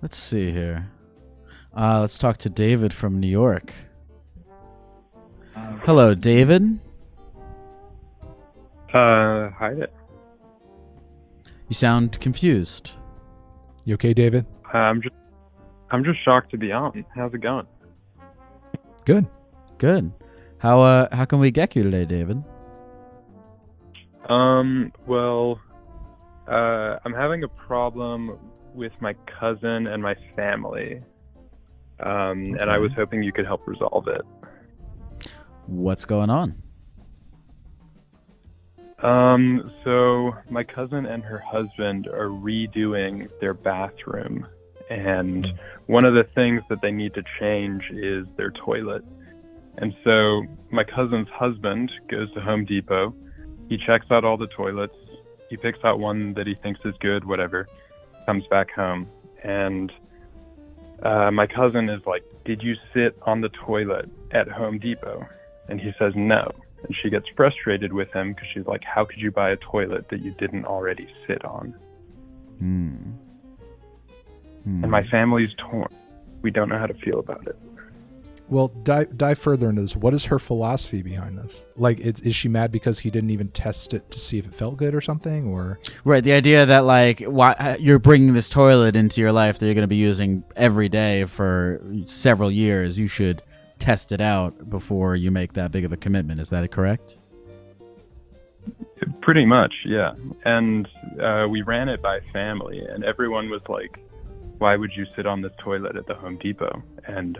Let's see here. Let's talk to David from New York. Hello, David. Hi there. You sound confused. You okay, David? I'm just shocked to be on. How's it going? Good. Good. How can we get you today, David? Well, I'm having a problem with my cousin and my family. And I was hoping you could help resolve it. What's going on? So my cousin and her husband are redoing their bathroom, and one of the things that they need to change is their toilet. And so my cousin's husband goes to Home Depot, he checks out all the toilets, he picks out one that he thinks is good, whatever, comes back home, and my cousin is like, "Did you sit on the toilet at Home Depot?" And he says no. And she gets frustrated with him because she's like, "How could you buy a toilet that you didn't already sit on?" And my family's torn. We don't know how to feel about it. Well, dive further into this. What is her philosophy behind this? Like, is she mad because he didn't even test it to see if it felt good or something? Or Right, the idea that like why you're bringing this toilet into your life that you're going to be using every day for several years, you should test it out before you make that big of a commitment. Is that correct? Pretty much, yeah. And we ran it by family, and everyone was like, "Why would you sit on this toilet at the Home Depot?" And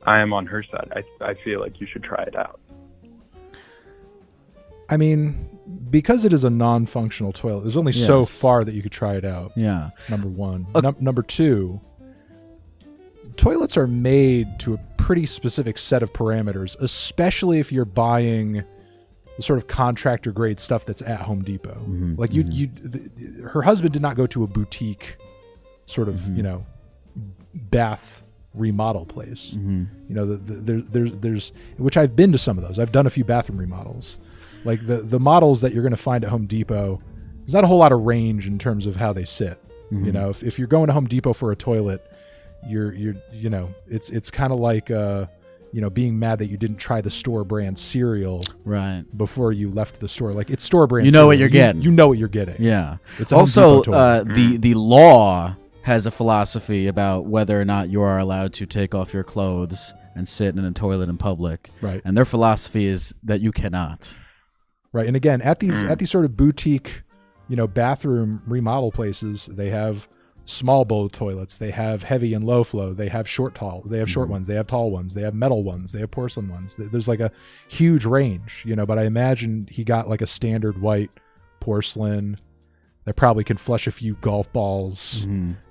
I am on her side. I feel like you should try it out. I mean, because it is a non-functional toilet, there's only so far that you could try it out. Yeah. Number one. Number two, toilets are made to a pretty specific set of parameters, especially if you're buying the sort of contractor grade stuff that's at Home Depot. Like her husband did not go to a boutique sort of, bath remodel place. There's which I've been to some of those. I've done a few bathroom remodels. Like the models that you're going to find at Home Depot, there's not a whole lot of range in terms of how they sit. If you're going to Home Depot for a toilet, you're it's kind of like being mad that you didn't try the store brand cereal right before you left the store. Like, it's store brand. You know cereal. what you're getting. You know what you're getting. Yeah. It's a also Home Depot toilet. the law has a philosophy about whether or not you are allowed to take off your clothes and sit in a toilet in public. Right. And their philosophy is that you cannot. Right. And again, at these sort of boutique, bathroom remodel places, they have small bowl toilets, they have heavy and low flow, they have short ones, they have tall ones, they have metal ones, they have porcelain ones. There's like a huge range, but I imagine he got like a standard white porcelain that probably can flush a few golf balls,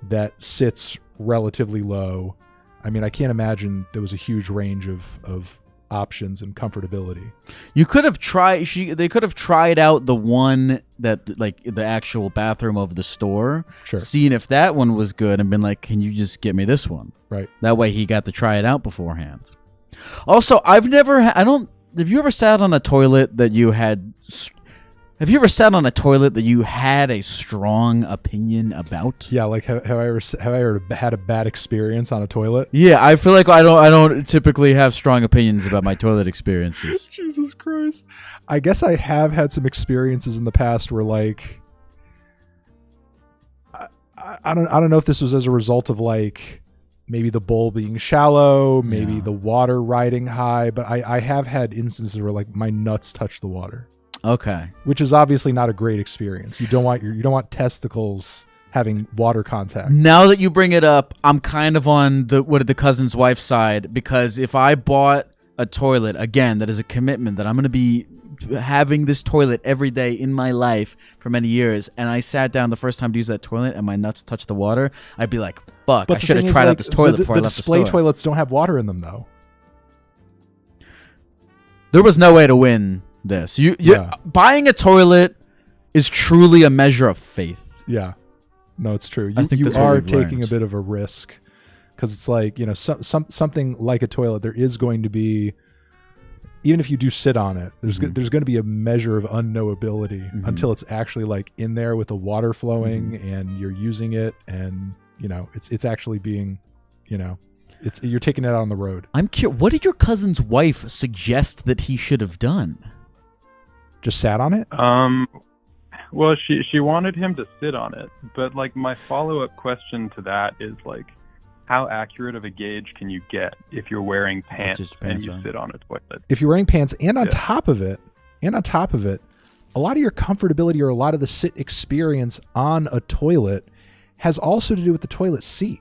that sits relatively low. I mean, I can't imagine there was a huge range of options and comfortability. You could have tried. They could have tried out the one that, like, the actual bathroom of the store, seen if that one was good, and been like, "Can you just get me this one?" Right. That way, he got to try it out beforehand. Also, Have you ever sat on a toilet that you had? Have you ever sat on a toilet that you had a strong opinion about? Yeah, like have I ever had a bad experience on a toilet? Yeah, I feel like I don't typically have strong opinions about my toilet experiences. Jesus Christ. I guess I have had some experiences in the past where, like, I don't know if this was as a result of, like, maybe the bowl being shallow, maybe the water riding high, but I have had instances where, like, my nuts touch the water. Okay. Which is obviously not a great experience. You don't want testicles having water contact. Now that you bring it up, I'm kind of on the cousin's wife's side, because if I bought a toilet, again, that is a commitment that I'm going to be having this toilet every day in my life for many years, and I sat down the first time to use that toilet and my nuts touched the water, I'd be like, fuck, I should have tried out this toilet before I left the store. The display toilets don't have water in them, though. There was no way to win this. Buying a toilet is truly a measure of faith. Yeah. No, it's true. I think you that's are what we've taking learned. a bit of a risk, because it's like, something like a toilet, there is going to be, even if you do sit on it, there's going to be a measure of unknowability until it's actually, like, in there with the water flowing and you're using it, and it's actually being, you're taking it out on the road. I'm curious. What did your cousin's wife suggest that he should have done? Just sat on it? Well, she wanted him to sit on it, but like my follow-up question to that is like, how accurate of a gauge can you get if you're wearing pants and you sit on a toilet? If you're wearing pants and on top of it, a lot of your comfortability or a lot of the sit experience on a toilet has also to do with the toilet seat.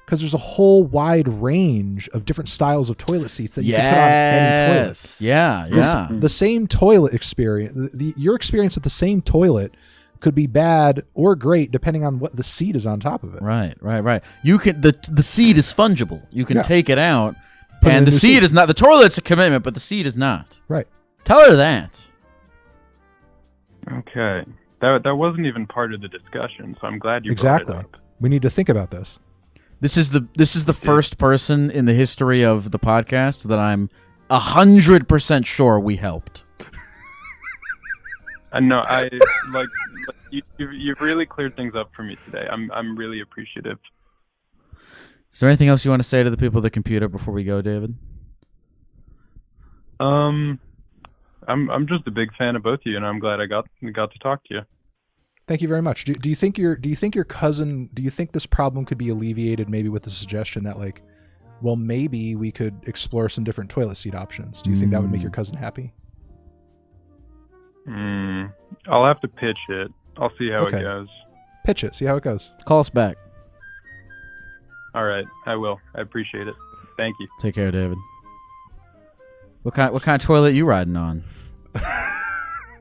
Because there's a whole wide range of different styles of toilet seats that you can put on any toilet. Yeah. The same toilet experience, your experience with the same toilet could be bad or great depending on what the seat is on top of it. Right. You can the seat is fungible. You can take it out, Put it in and a the new seat seat. is not. The toilet's a commitment, but the seat is not. Right. Tell her that. Okay. That wasn't even part of the discussion, so I'm glad you Exactly. brought it up. We need to think about this. This is the first person in the history of the podcast that I'm 100% sure we helped. No, you've really cleared things up for me today. I'm really appreciative. Is there anything else you want to say to the people at the computer before we go, David? I'm just a big fan of both of you, and I'm glad I got to talk to you. Thank you very much. Do you think your cousin? Do you think this problem could be alleviated maybe with the suggestion that like, well, maybe we could explore some different toilet seat options? Do you think that would make your cousin happy? I'll have to pitch it. I'll see how it goes. Pitch it. See how it goes. Call us back. All right, I will. I appreciate it. Thank you. Take care, David. What kind of toilet you riding on?